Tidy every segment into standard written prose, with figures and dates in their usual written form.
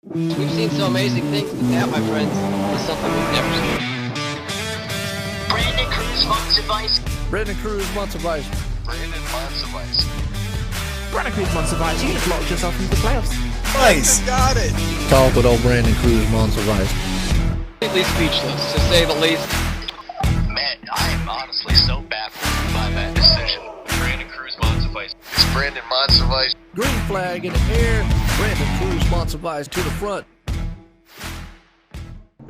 We've seen some amazing things, but that, my friends, is something we've never seen. Brandon Cruz wants advice. Brandon Cruz wants advice. Brandon wants advice. Brandon Cruz wants advice. You have locked yourself into the playoffs. Nice. Got it. Talk with old Brandon Cruz wants advice. Completely speechless, to say the least. Man, I am honestly so baffled by that decision. Brandon Cruz wants advice. It's Brandon wants advice. Green flag in the air. Brandon Cruz wants advice to the front.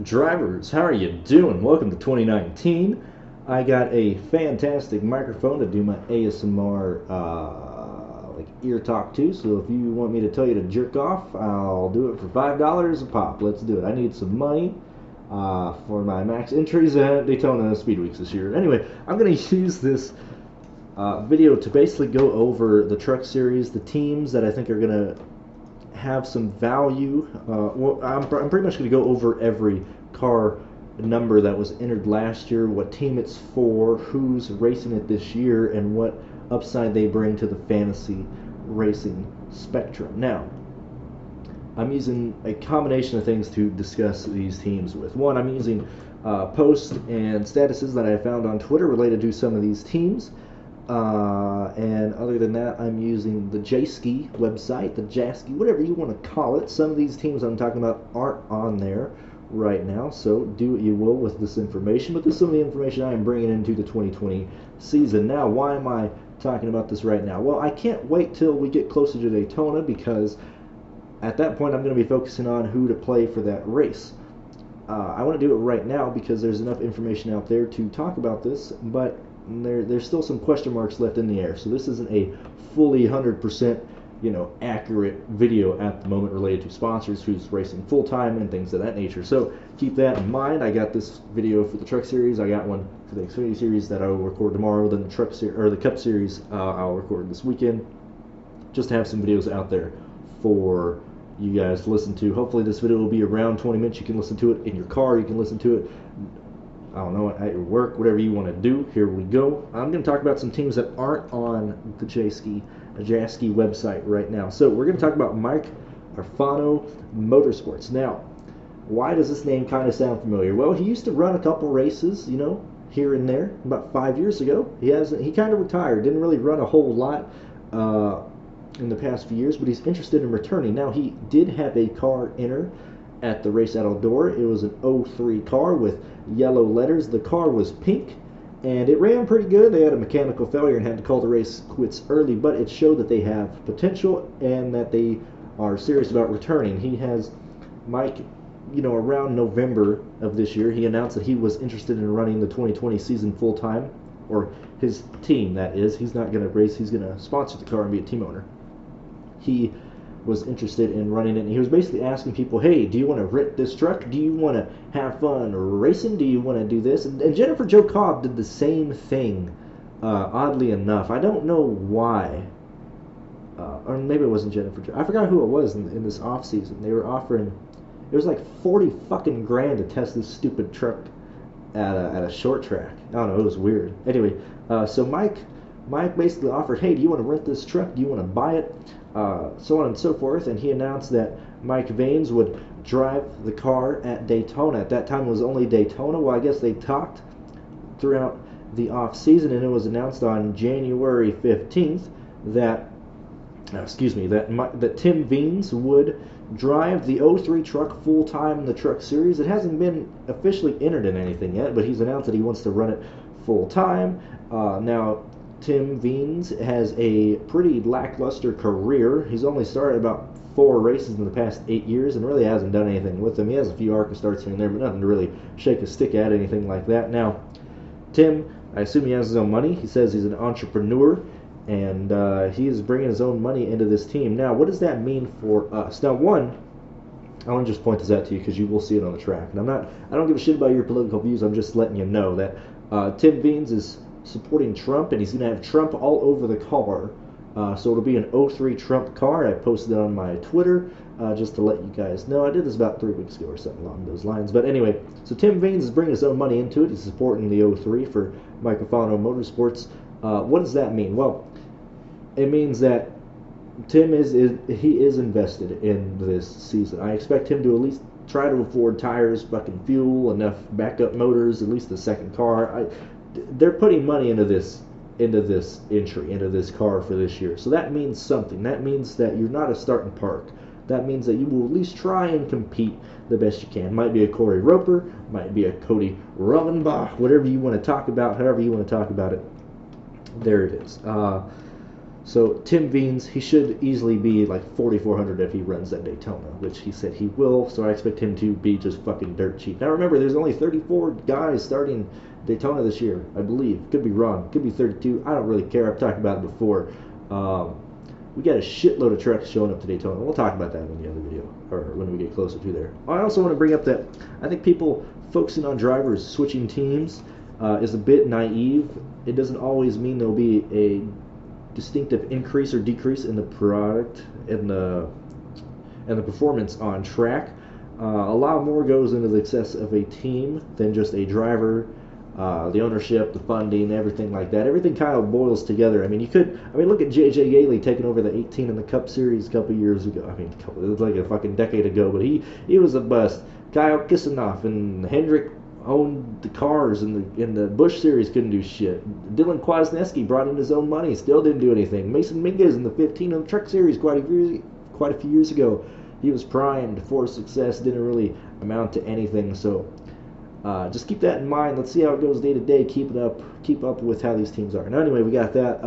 Drivers, how are you doing? Welcome to 2019. I got a fantastic microphone to do my ASMR like ear talk to, so if you want me to tell you to jerk off, I'll do it for $5 a pop. Let's do it. I need some money for my max entries at Daytona Speed Weeks this year. Anyway, I'm going to use this video to basically go over the truck series, the teams that I think are going to have some value. Well, I'm pretty much going to go over every car number that was entered last year, what team it's for, who's racing it this year, and what upside they bring to the fantasy racing spectrum. Now, I'm using a combination of things to discuss these teams with. One, I'm using posts and statuses that I found on Twitter related to some of these teams. And other than that, I'm using the JSki website, the JASKI, whatever you want to call it. Some of these teams I'm talking about aren't on there right now, so do what you will with this information. But this is some of the information I am bringing into the 2020 season. Now, why am I talking about this right now? Well, I can't wait till we get closer to Daytona, because at that point I'm going to be focusing on who to play for that race. I want to do it right now because there's enough information out there to talk about this, but there's still some question marks left in the air. So this isn't a fully 100% accurate video at the moment related to sponsors, who's racing full time, and things of that nature. So keep that in mind. I got this video for the truck series. I got one for the Xfinity series that I will record tomorrow. Then the truck series, or the Cup series, I'll record this weekend. Just to have some videos out there for you guys to listen to. Hopefully this video will be around 20 minutes. You can listen to it in your car. You can listen to it, I don't know, at your work, whatever you want to do. Here we go. I'm going to talk about some teams that aren't on the JSki website right now. So we're going to talk about Mike Arfano Motorsports. Now, why does this name kind of sound familiar? Well, he used to run a couple races, here and there. About 5 years ago, he kind of retired. Didn't really run a whole lot in the past few years, but he's interested in returning. Now, he did have a car enter at the race at Eldora. It was an 03 car with yellow letters. The car was pink, and it ran pretty good. They had a mechanical failure and had to call the race quits early, but it showed that they have potential and that they are serious about returning. He has, Mike, around November of this year, he announced that he was interested in running the 2020 season full-time, or his team, that is. He's not going to race. He's going to sponsor the car and be a team owner. He was interested in running it, and he was basically asking people, hey, do you want to rent this truck? Do you want to have fun racing? Do you want to do this? And Jennifer Jo Cobb did the same thing, oddly enough. I don't know why. Or maybe it wasn't Jennifer Jo. I forgot who it was in this off season. They were offering, it was like 40 fucking grand to test this stupid truck at a short track. I don't know, it was weird. Anyway, so Mike basically offered, hey, do you want to rent this truck? Do you want to buy it? So on and so forth, and he announced that Mike Vaines would drive the car at Daytona. At that time it was only Daytona. Well, I guess they talked throughout the off season, and it was announced on January 15th that Tim Vaines would drive the 03 truck full time in the truck series. It hasn't been officially entered in anything yet, but he's announced that he wants to run it full time. Now, Tim Vaines has a pretty lackluster career. He's only started about 4 races in the past 8 years and really hasn't done anything with them. He has a few ARCA starts here and there, but nothing to really shake a stick at, anything like that. Now, Tim, I assume he has his own money. He says he's an entrepreneur, and he is bringing his own money into this team. Now, what does that mean for us? Now, one, I want to just point this out to you because you will see it on the track. And I don't give a shit about your political views. I'm just letting you know that Tim Vaines is supporting Trump, and he's going to have Trump all over the car. So it'll be an 03 Trump car. I posted it on my Twitter just to let you guys know. I did this about 3 weeks ago or something along those lines. But anyway, so Tim Vaines is bringing his own money into it. He's supporting the 03 for Mike Arfano Motorsports. What does that mean? Well, it means that Tim is invested in this season. I expect him to at least try to afford tires, fucking fuel, enough backup motors, at least the second car. They're putting money into this entry, into this car for this year. So that means something. That means that you're not a starting park. That means that you will at least try and compete the best you can. Might be a Corey Roper, might be a Cody Rovenbach, whatever you want to talk about, however you want to talk about it. There it is. So Tim Veens, he should easily be like 4,400 if he runs that Daytona, which he said he will. So I expect him to be just fucking dirt cheap. Now remember, there's only 34 guys starting Daytona this year, I believe. Could be wrong. Could be 32. I don't really care. I've talked about it before. We got a shitload of trucks showing up to Daytona. We'll talk about that in the other video, or when we get closer to there. I also want to bring up that I think people focusing on drivers switching teams is a bit naive. It doesn't always mean there'll be a distinctive increase or decrease in the product and the performance on track. A lot more goes into the success of a team than just a driver. The ownership, the funding, everything like that. Everything kind of boils together. I mean, look at J.J. Yaley taking over the 18 in the Cup Series a couple years ago. It was like a fucking decade ago, but he was a bust. Kyle Kisanoff and Hendrick owned the cars, and the Busch Series couldn't do shit. Dylan Kwasniewski brought in his own money, still didn't do anything. Mason Mingus in the 15 in the Truck Series quite a few years ago. He was primed for success, didn't really amount to anything. So just keep that in mind. Let's see how it goes day to day. Keep up with how these teams are. Now, anyway, we got that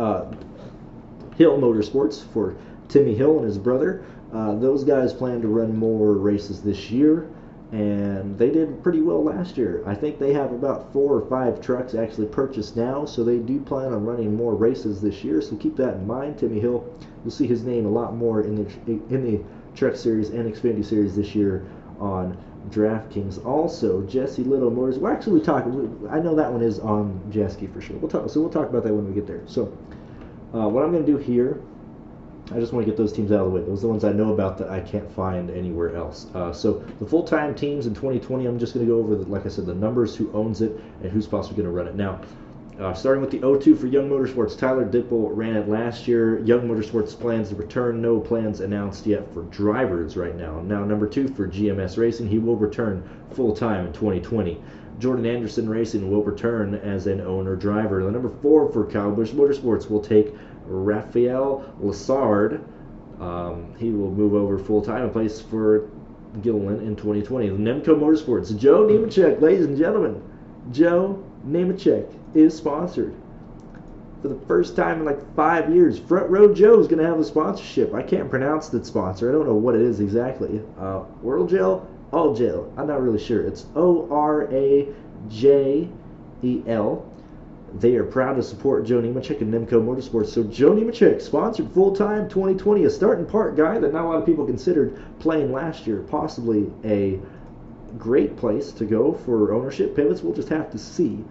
Hill Motorsports for Timmy Hill and his brother. Those guys plan to run more races this year, and they did pretty well last year. I think they have about 4 or 5 trucks actually purchased now, so they do plan on running more races this year. So keep that in mind. Timmy Hill, you'll see his name a lot more in the Truck Series and Xfinity Series this year on DraftKings. Also, Jesse Little Motors. Well, actually, I know that one is on Jeski for sure. We'll talk about that when we get there. So, what I'm going to do here, I just want to get those teams out of the way. Those are the ones I know about that I can't find anywhere else. So, the full-time teams in 2020, I'm just going to go over, like I said, the numbers, who owns it, and who's possibly going to run it. Now, starting with the O2 for Young Motorsports, Tyler Dipple ran it last year. Young Motorsports plans to return. No plans announced yet for drivers right now. Now, number 2 for GMS Racing, he will return full-time in 2020. Jordan Anderson Racing will return as an owner-driver. The number 4 for Kyle Busch Motorsports will take Raphael Lassard. He will move over full-time, a place for Gilliland in 2020. Nemco Motorsports, Joe Nemechek, ladies and gentlemen. Joe Nemechek is sponsored for the first time in like 5 years. Front Row Joe's going to have a sponsorship. I can't pronounce that sponsor. I don't know what it is exactly. World Gel? All Gel. I'm not really sure. It's Orajel. They are proud to support Joe Nemechek and Nemco Motorsports. So Joe Nemechek, sponsored full-time 2020, a starting part guy that not a lot of people considered playing last year. Possibly a great place to go for ownership pivots. We'll just have to see.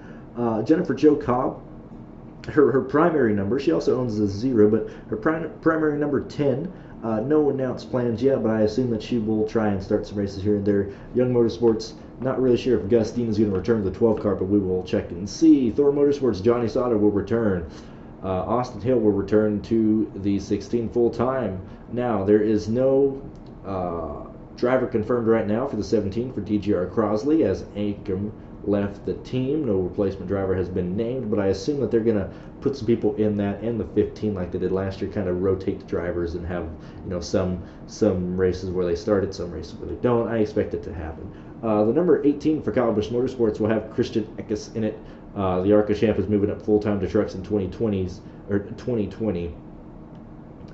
Jennifer Jo Cobb, her primary number, she also owns a 0, but her primary number 10, no announced plans yet, but I assume that she will try and start some races here and there. Young Motorsports, not really sure if Gus Dean is going to return to the 12 car, but we will check and see. Thor Motorsports, Johnny Sauter will return. Austin Hill will return to the 16 full-time. Now, there is no driver confirmed right now for the 17 for DGR Crosley, as Ankrum left the team. No replacement driver has been named, but I assume that they're going to put some people in that and the 15 like they did last year, kind of rotate the drivers and have, some races where they start it, some races where they don't. I expect it to happen. The number 18 for Kyle Busch Motorsports will have Christian Eckes in it. The ARCA champ is moving up full-time to trucks in 2020.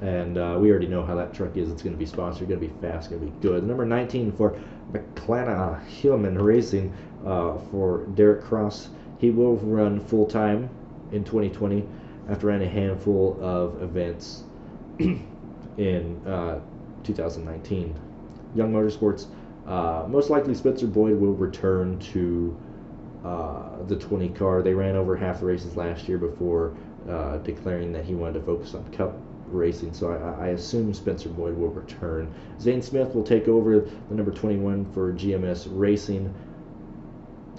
And we already know how that truck is. It's going to be sponsored, going to be fast, going to be good. Number 19 for McLennan Hillman Racing for Derek Cross. He will run full-time in 2020 after running a handful of events in 2019. Young Motorsports, most likely Spencer Boyd will return to the 20 car. They ran over half the races last year before declaring that he wanted to focus on Cup racing, so I assume Spencer Boyd will return. Zane Smith will take over the number 21 for GMS Racing.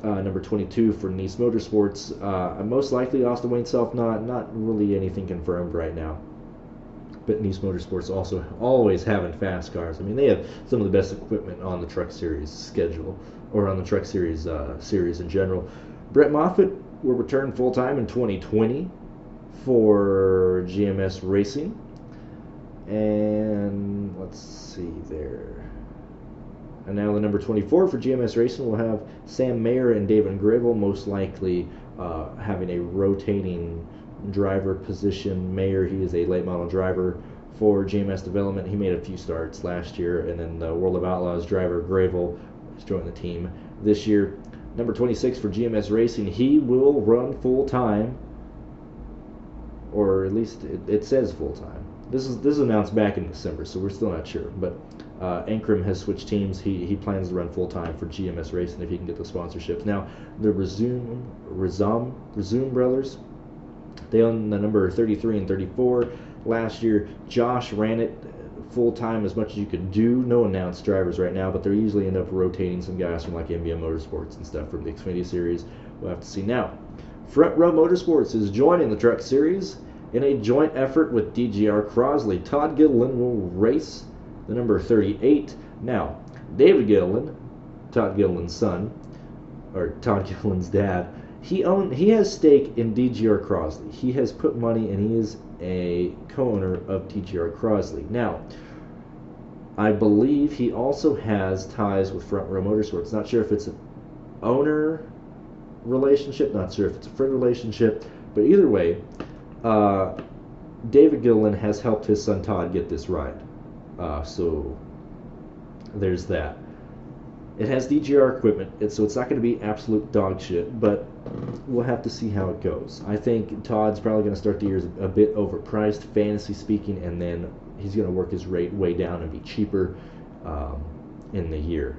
Number 22 for Nice Motorsports. Most likely Austin Wayne Self, not really anything confirmed right now. but Nice Motorsports also always having fast cars. I mean, they have some of the best equipment on the Truck Series schedule, or on the Truck Series series in general. Brett Moffitt will return full-time in 2020 for GMS Racing. And let's see there. And now the number 24 for GMS Racing will have Sam Mayer and David Gravel, most likely having a rotating driver position. Mayer, he is a late model driver for GMS Development. He made a few starts last year, and then the World of Outlaws driver Gravel has joined the team this year. Number 26 for GMS Racing, he will run full-time, or at least it says full-time. This is announced back in December, so we're still not sure. But Ankrum has switched teams. He plans to run full-time for GMS Racing if he can get the sponsorships. Now, the Resume brothers, they own the number 33 and 34. Last year, Josh ran it full-time as much as you could do. No announced drivers right now, but they usually end up rotating some guys from like MBM Motorsports and stuff from the Xfinity Series. We'll have to see. Now, Front Row Motorsports is joining the Truck Series in a joint effort with DGR Crosley. Todd Gilliland will race the number 38. Now, David Gilliland, Todd Gilliland's son, or Todd Gilliland's dad, he has stake in DGR Crosley. He has put money, and he is a co-owner of DGR Crosley. Now, I believe he also has ties with Front Row Motorsports. Not sure if it's an owner relationship, not sure if it's a friend relationship, but either way, David Gilliland has helped his son Todd get this ride. So there's that. It has DGR equipment, so it's not going to be absolute dog shit, but we'll have to see how it goes. I think Todd's probably going to start the year a bit overpriced, fantasy speaking, and then he's going to work his rate way down and be cheaper in the year.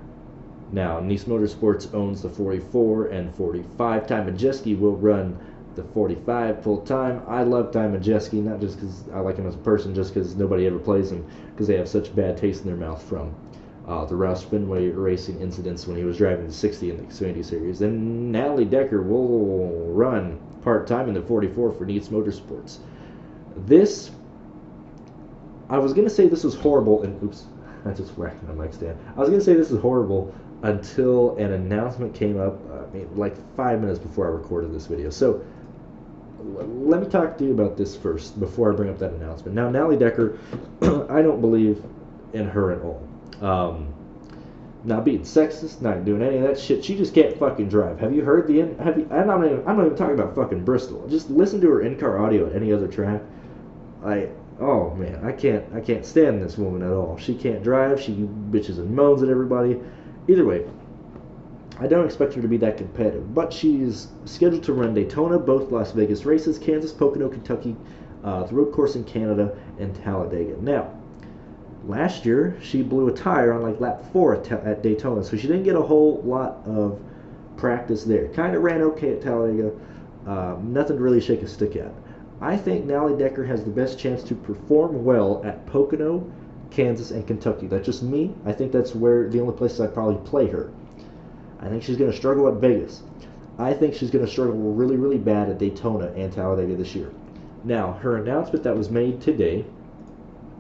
Now, Nice Motorsports owns the 44 and 45. Ty Majeski will run the 45 full-time. I love Ty Majeski, not just because I like him as a person, just because nobody ever plays him, because they have such bad taste in their mouth from the Roush Fenway racing incidents when he was driving the 60 in the Xfinity Series. And Natalie Decker will run part-time in the 44 for Nice Motorsports. This, I was going to say this was horrible, and oops, I just whacked my mic stand. I was going to say this is horrible until an announcement came up like 5 minutes before I recorded this video. So let me talk to you about this first before I bring up that announcement. Now, Natalie Decker, I don't believe in her at all. Not being sexist, not doing any of that shit. She just can't fucking drive. Have you heard I'm not even talking about fucking Bristol. Just listen to her in-car audio at any other track. Oh man, I can't stand this woman at all. She can't drive. She bitches and moans at everybody. Either way, I don't expect her to be that competitive, but she's scheduled to run Daytona, both Las Vegas races, Kansas, Pocono, Kentucky, the road course in Canada, and Talladega. Now, last year, she blew a tire on like lap 4 at Daytona, so she didn't get a whole lot of practice there. Kind of ran okay at Talladega, nothing to really shake a stick at. I think Natalie Decker has the best chance to perform well at Pocono, Kansas, and Kentucky. That's just me. I think that's the only places I'd probably play her. I think she's going to struggle at Vegas. I think she's going to struggle really, really bad at Daytona and Talladega this year. Now, her announcement that was made today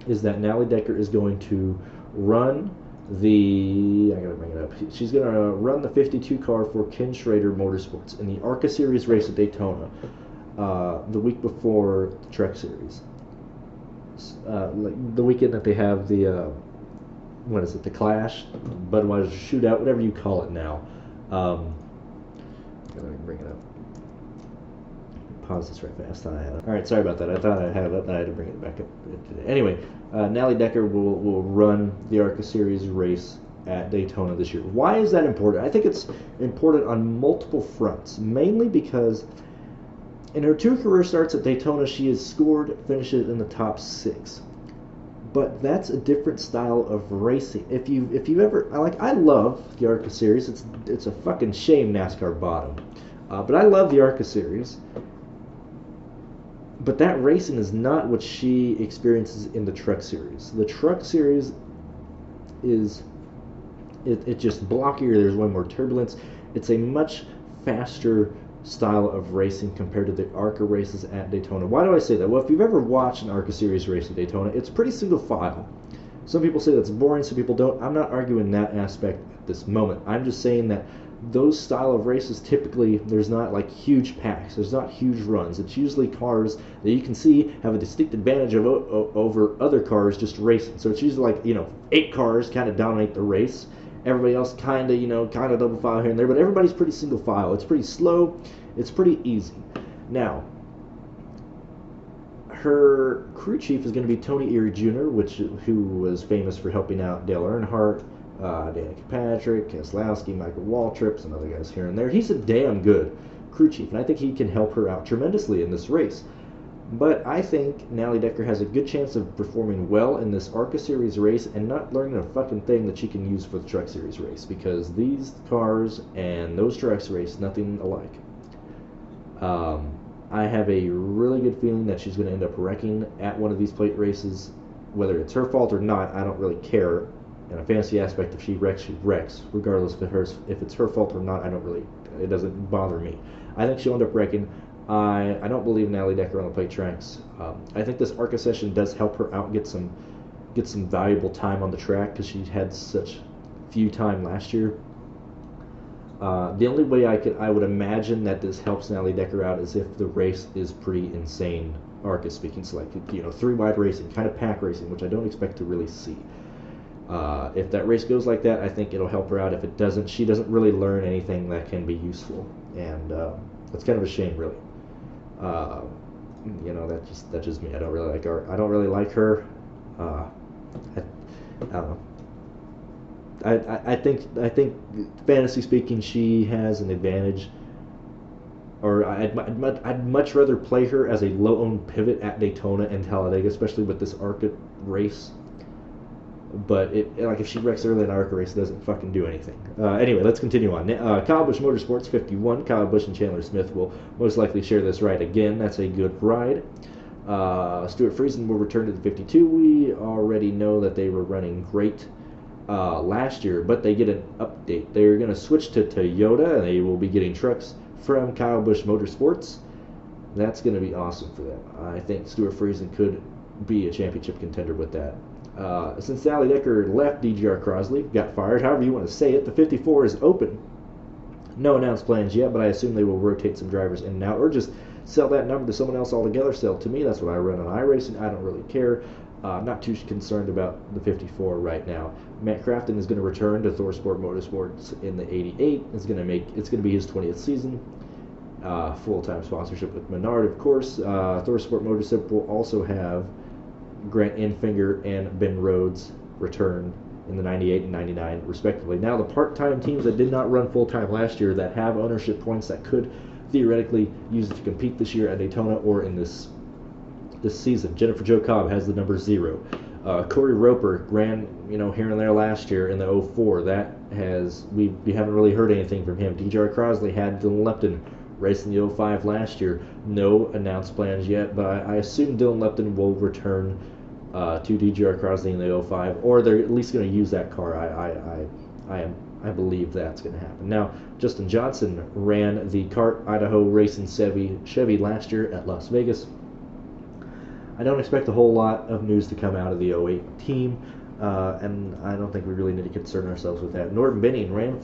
is that Natalie Decker is going to run I gotta bring it up. She's going to run the 52 car for Ken Schrader Motorsports in the ARCA Series race at Daytona the week before the Truck Series. Like the weekend that they have the the Clash, Budweiser Shootout, whatever you call it now. Let me bring it up. Pause this right fast. Alright, sorry about that. I thought I had it up, and I had to bring it back up today. Anyway, Natalie Decker will run the ARCA Series race at Daytona this year. Why is that important? I think it's important on multiple fronts, mainly because in her 2 career starts at Daytona, she has scored finishes in the top 6. But that's a different style of racing. If you ever I love the ARCA Series. It's a fucking shame NASCAR bought them. But I love the ARCA Series. But that racing is not what she experiences in the Truck Series. The Truck Series is it's just blockier. There's way more turbulence. It's a much faster style of racing compared to the ARCA races at Daytona. Why do I say that? Well, if you've ever watched an ARCA Series race at Daytona, it's pretty single file. Some people say that's boring, some people don't. I'm not arguing that aspect at this moment. I'm just saying that those style of races, typically, there's not like huge packs. There's not huge runs. It's usually cars that you can see have a distinct advantage over other cars just racing. So it's usually like, 8 cars kind of dominate the race. Everybody else kind of double file here and there, but everybody's pretty single file. It's pretty slow. It's pretty easy. Now, her crew chief is going to be Tony Erie Jr., who was famous for helping out Dale Earnhardt, Danica Patrick, Keselowski, Michael Waltrip, some other guys here and there. He's a damn good crew chief, and I think he can help her out tremendously in this race. But I think Natalie Decker has a good chance of performing well in this ARCA Series race and not learning a fucking thing that she can use for the Truck Series race, because these cars and those trucks race nothing alike. I have a really good feeling that she's going to end up wrecking at one of these plate races. Whether it's her fault or not, I don't really care. In a fantasy aspect, if she wrecks, regardless if it's her fault or not. It doesn't bother me. I think she'll end up wrecking. I don't believe Natalie Decker on the plate tracks. I think this ARCA session does help her out get some valuable time on the track, because she had such few time last year. The only way I would imagine that this helps Natalie Decker out is if the race is pretty insane, ARCA speaking, so like 3-wide racing, kind of pack racing, which I don't expect to really see. If that race goes like that, I think it'll help her out. If it doesn't, she doesn't really learn anything that can be useful, and that's kind of a shame, really. That's just me. I don't really like her. I don't really like her. I don't know. I think fantasy speaking, she has an advantage. Or I'd much rather play her as a low-owned pivot at Daytona and Talladega, especially with this ARCA race. But if she wrecks early in an ARCA race, it doesn't fucking do anything. Anyway, let's continue on. Kyle Busch Motorsports 51. Kyle Busch and Chandler Smith will most likely share this ride again. That's a good ride. Stuart Friesen will return to the 52. We already know that they were running great last year, but they get an update. They're going to switch to Toyota, and they will be getting trucks from Kyle Busch Motorsports. That's going to be awesome for them. I think Stuart Friesen could be a championship contender with that. Since Natalie Decker left, DGR Crosley got fired. However you want to say it, the 54 is open. No announced plans yet, but I assume they will rotate some drivers in and out, or just sell that number to someone else altogether. Sell to me. That's what I run on iRacing. I don't really care. I'm not too concerned about the 54 right now. Matt Crafton is going to return to ThorSport Motorsports in the 88. It's going to be his 20th season. Full-time sponsorship with Menard, of course. ThorSport Motorsport will also have Grant Enfinger and Ben Rhodes return in the 98 and 99, respectively. Now, the part-time teams that did not run full-time last year that have ownership points that could theoretically use it to compete this year at Daytona or in this season. Jennifer Jo Cobb has the number 0. Corey Roper ran, here and there last year in the 04. We haven't really heard anything from him. DJR Crosley had Dylan Lepton racing the 05 last year. No announced plans yet, but I assume Dylan Lepton will return to DJR Crosley in the 05, or they're at least going to use that car. I believe that's going to happen. Now, Justin Johnson ran the CART Idaho Racing Chevy last year at Las Vegas. I don't expect a whole lot of news to come out of the 08 team, and I don't think we really need to concern ourselves with that. Norton Benning ran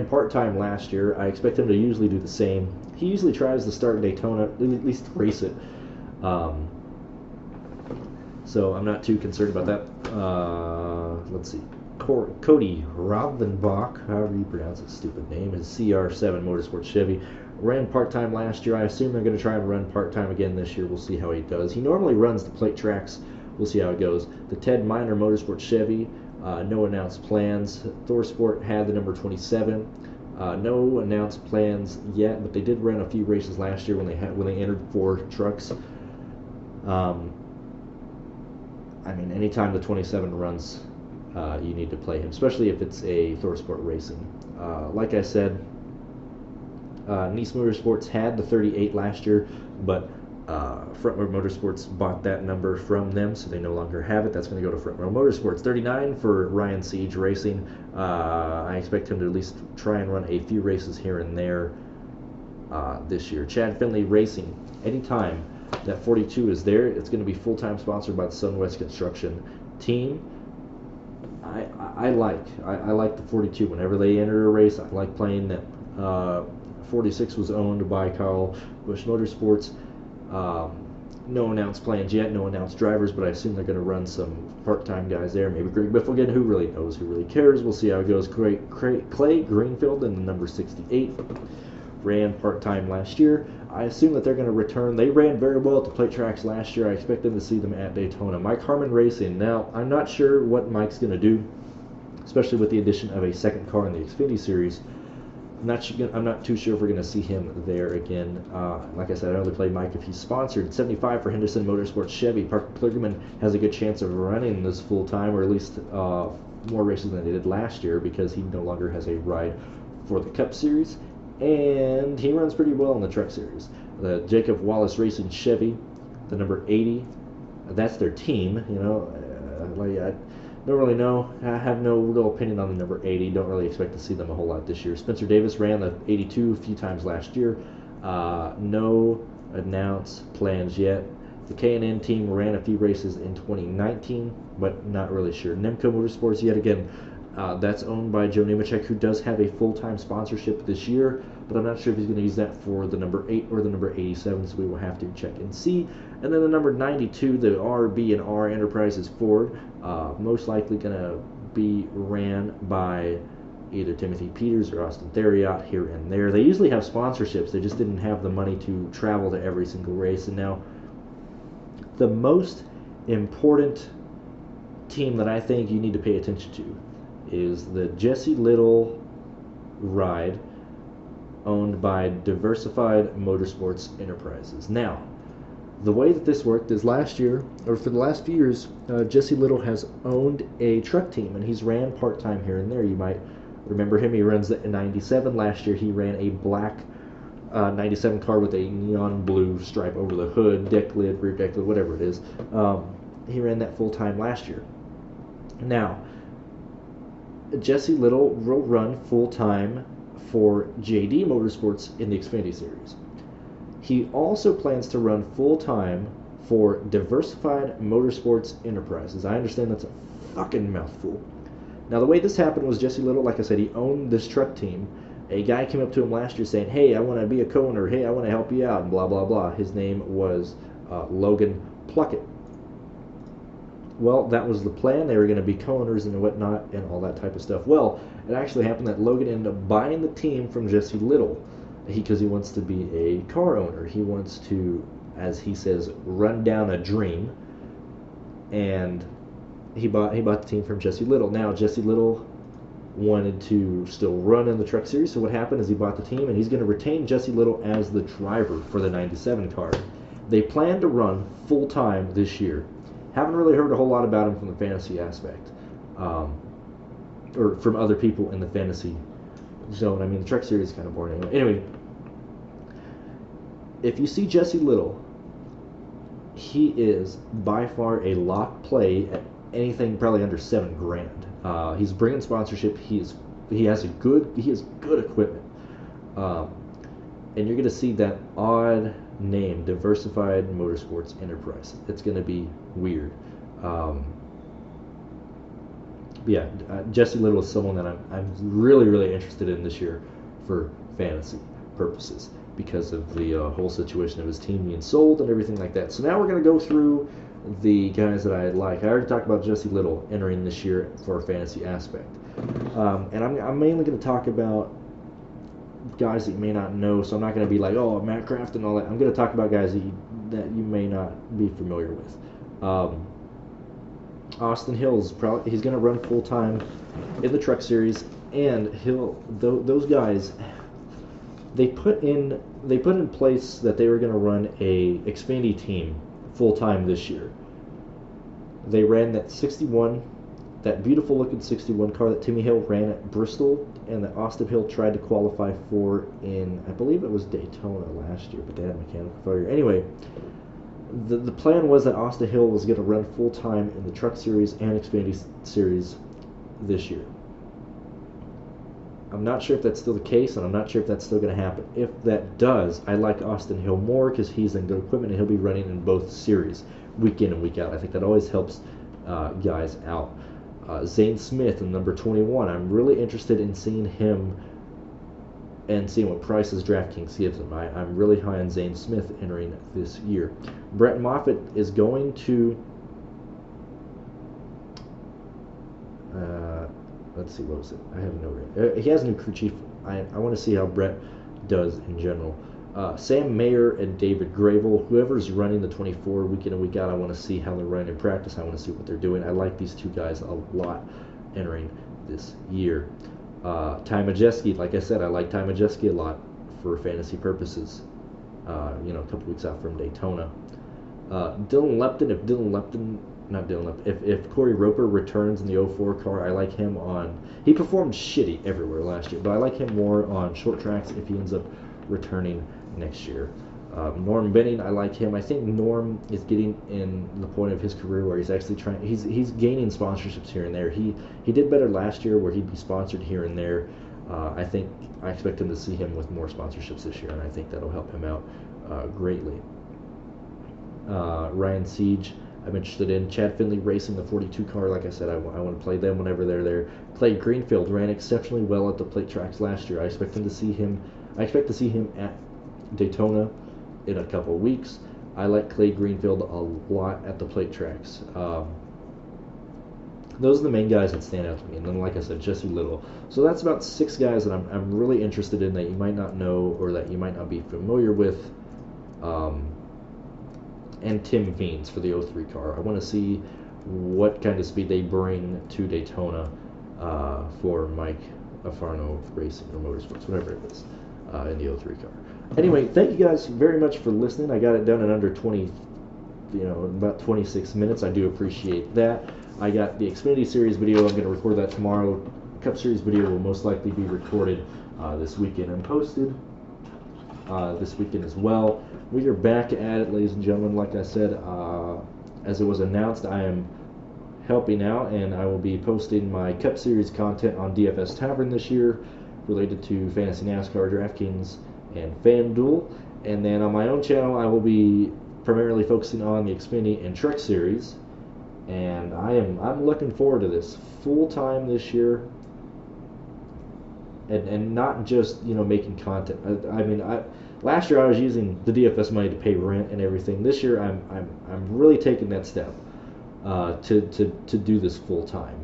part-time last year. I expect him to usually do the same. He usually tries to start Daytona, at least race it. So I'm not too concerned about that. Let's see. Cody Rovenbach, however you pronounce his stupid name, his CR7 Motorsports Chevy, ran part-time last year. I assume they're going to try and run part-time again this year. We'll see how he does. He normally runs the plate tracks. We'll see how it goes. The Ted Miner Motorsports Chevy, no announced plans. ThorSport had the number 27. No announced plans yet, but they did run a few races last year when they entered 4 trucks. Anytime the 27 runs, you need to play him, especially if it's a ThorSport Racing. Like I said, Nice Motorsports had the 38 last year, but Front Row Motorsports bought that number from them, so they no longer have it. That's going to go to Front Row Motorsports. 39 for Ryan Siege Racing. I expect him to at least try and run a few races here and there this year. Chad Finley Racing, anytime that 42 is there, it's going to be full-time sponsored by the Sunwest Construction team. I like the 42. Whenever they enter a race, I like playing them. 46 was owned by Kyle Busch Motorsports. No announced plans yet, no announced drivers, but I assume they're going to run some part-time guys there. Maybe Greg Biffle again. Who really knows? Who really cares? We'll see how it goes. Clay Greenfield in the number 68 ran part-time last year. I assume that they're going to return. They ran very well at the plate tracks last year. I expect them to see them at Daytona. Mike Harmon Racing. Now, I'm not sure what Mike's going to do, especially with the addition of a second car in the Xfinity Series. I'm not too sure if we're going to see him there again. Like I said, I'd only play Mike if he's sponsored. 75 for Henderson Motorsports Chevy. Parker Kligerman has a good chance of running this full-time, or at least more races than he did last year, because he no longer has a ride for the Cup Series. And he runs pretty well in the Truck Series. The Jacob Wallace Racing Chevy, the number 80, that's their team. I don't really know. I have no real opinion on the number 80. Don't really expect to see them a whole lot this year. Spencer Davis ran the 82 a few times last year. No announced plans yet. The K&N team ran a few races in 2019, but not really sure. Nemco Motorsports, yet again, that's owned by Joe Nemechek, who does have a full-time sponsorship this year, but I'm not sure if he's going to use that for the number 8 or the number 87, so we will have to check and see. And then the number 92, the RB&R Enterprises Ford, most likely going to be ran by either Timothy Peters or Austin Theriot here and there. They usually have sponsorships. They just didn't have the money to travel to every single race. And now the most important team that I think you need to pay attention to is the Jesse Little ride owned by Diversified Motorsports Enterprises. Now, the way that this worked is last year, or for the last few years, Jesse Little has owned a truck team, and he's ran part-time here and there. You might remember him. He runs the 97. Last year he ran a black 97 car with a neon blue stripe over the hood, deck lid, rear deck lid, whatever it is. He ran that full-time last year. Now, Jesse Little will run full-time for JD Motorsports in the Xfinity Series. He also plans to run full-time for Diversified Motorsports Enterprises. I understand that's a fucking mouthful. Now, the way this happened was Jesse Little, like I said, he owned this truck team. A guy came up to him last year saying, hey, I want to be a co-owner. Hey, I want to help you out, and blah, blah, blah. His name was Logan Pluckett. Well, that was the plan. They were going to be co-owners and whatnot and all that type of stuff. Well, it actually happened that Logan ended up buying the team from Jesse Little because he wants to be a car owner. He wants to, as he says, run down a dream. And he bought the team from Jesse Little. Now, Jesse Little wanted to still run in the Truck Series, so what happened is he bought the team, and he's going to retain Jesse Little as the driver for the 97 car. They plan to run full-time this year. Haven't really heard a whole lot about him from the fantasy aspect, or from other people in the fantasy zone. I mean, the Truck Series is kind of boring anyway. If you see Jesse Little, he is by far a lock play at anything probably under $7,000. He's bringing sponsorship. He has good equipment, and you're going to see that odd name, Diversified Motorsports Enterprise. It's going to be weird. Jesse Little is someone that I'm really, really interested in this year for fantasy purposes because of the whole situation of his team being sold and everything like that. So now we're going to go through the guys that I like. I already talked about Jesse Little entering this year for a fantasy aspect. And I'm mainly going to talk about guys that you may not know, so I'm not going to be like, oh, Matt Kraft and all that. I'm going to talk about guys that you may not be familiar with. Austin Hill's he's going to run full-time in the Truck Series, and those guys, they put in place that they were going to run a Xfinity team full-time this year. They ran that 61, that beautiful looking 61 car that Timmy Hill ran at Bristol and that Austin Hill tried to qualify for in, I believe it was Daytona last year, but they had mechanical failure. Anyway, the plan was that Austin Hill was going to run full-time in the Truck Series and Xfinity Series this year. I'm not sure if that's still the case, and I'm not sure if that's still going to happen. If that does, I like Austin Hill more because he's in good equipment and he'll be running in both series, week in and week out. I think that always helps guys out. Zane Smith in number 21. I'm really interested in seeing him and seeing what prices DraftKings gives him. I'm really high on Zane Smith entering this year. Brett Moffitt is going to... let's see, what was it? I have no idea. He has a new crew chief. I want to see how Brett does in general. Sam Mayer and David Gravel, whoever's running the 24 week in and week out, I want to see how they're running in practice. I want to see what they're doing. I like these two guys a lot entering this year. Ty Majeski, like I said, I like Ty Majeski a lot for fantasy purposes. A couple weeks out from Daytona. Dylan Lepton, if Corey Roper returns in the 04 car, I like him on... He performed shitty everywhere last year, but I like him more on short tracks if he ends up returning next year. Norm Benning, I like him. I think Norm is getting in the point of his career where he's actually trying... He's gaining sponsorships here and there. He did better last year where he'd be sponsored here and there. I expect him to see him with more sponsorships this year, and I think that'll help him out greatly. Ryan Siege, I'm interested in. Chad Finley racing the 42 car. Like I said, I want to play them whenever they're there. Clay Greenfield ran exceptionally well at the plate tracks last year. I expect to see him at Daytona in a couple of weeks. I like Clay Greenfield a lot at the plate tracks. Those are the main guys that stand out to me. And then, like I said, Jesse Little. So that's about 6 guys that I'm really interested in that you might not know or that you might not be familiar with. And Tim Veens for the 03 car. I want to see what kind of speed they bring to Daytona for Mike Afarno Racing or Motorsports, whatever it is, in the 03 car. Anyway, thank you guys very much for listening. I got it done in under 20, about 26 minutes. I do appreciate that. I got the Xfinity Series video. I'm going to record that tomorrow. Cup Series video will most likely be recorded this weekend and posted this weekend as well. We are back at it, ladies and gentlemen. Like I said, as it was announced, I am helping out, and I will be posting my Cup Series content on DFS Tavern this year related to Fantasy NASCAR, DraftKings, and FanDuel. And then on my own channel, I will be primarily focusing on the Xfinity and Truck Series. And I'm looking forward to this full time this year, and not just making content. Last year I was using the DFS money to pay rent and everything. This year I'm really taking that step to do this full time.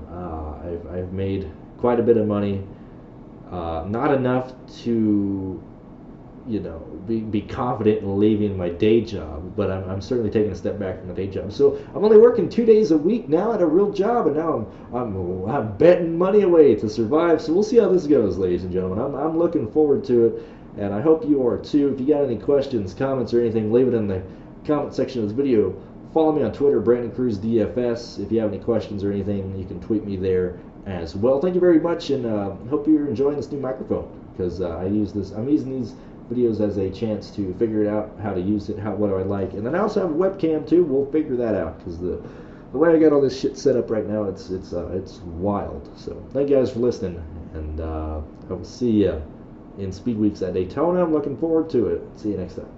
I've made quite a bit of money, not enough to be confident in leaving my day job, but I'm certainly taking a step back from the day job. So I'm only working 2 days a week now at a real job, and now I'm betting money away to survive. So we'll see how this goes, ladies and gentlemen. I'm looking forward to it, and I hope you are too. If you got any questions, comments, or anything, leave it in the comment section of this video. Follow me on Twitter, BrandonCruzDFS. If you have any questions or anything, you can tweet me there as well. Thank you very much, and hope you're enjoying this new microphone, because I'm using these videos as a chance to figure it out, how to use it, what do I like. And then I also have a webcam too. We'll figure that out, because the way I got all this shit set up right now, it's wild. So thank you guys for listening, and I will see you in Speed Weeks at Daytona. I'm looking forward to it. See you next time.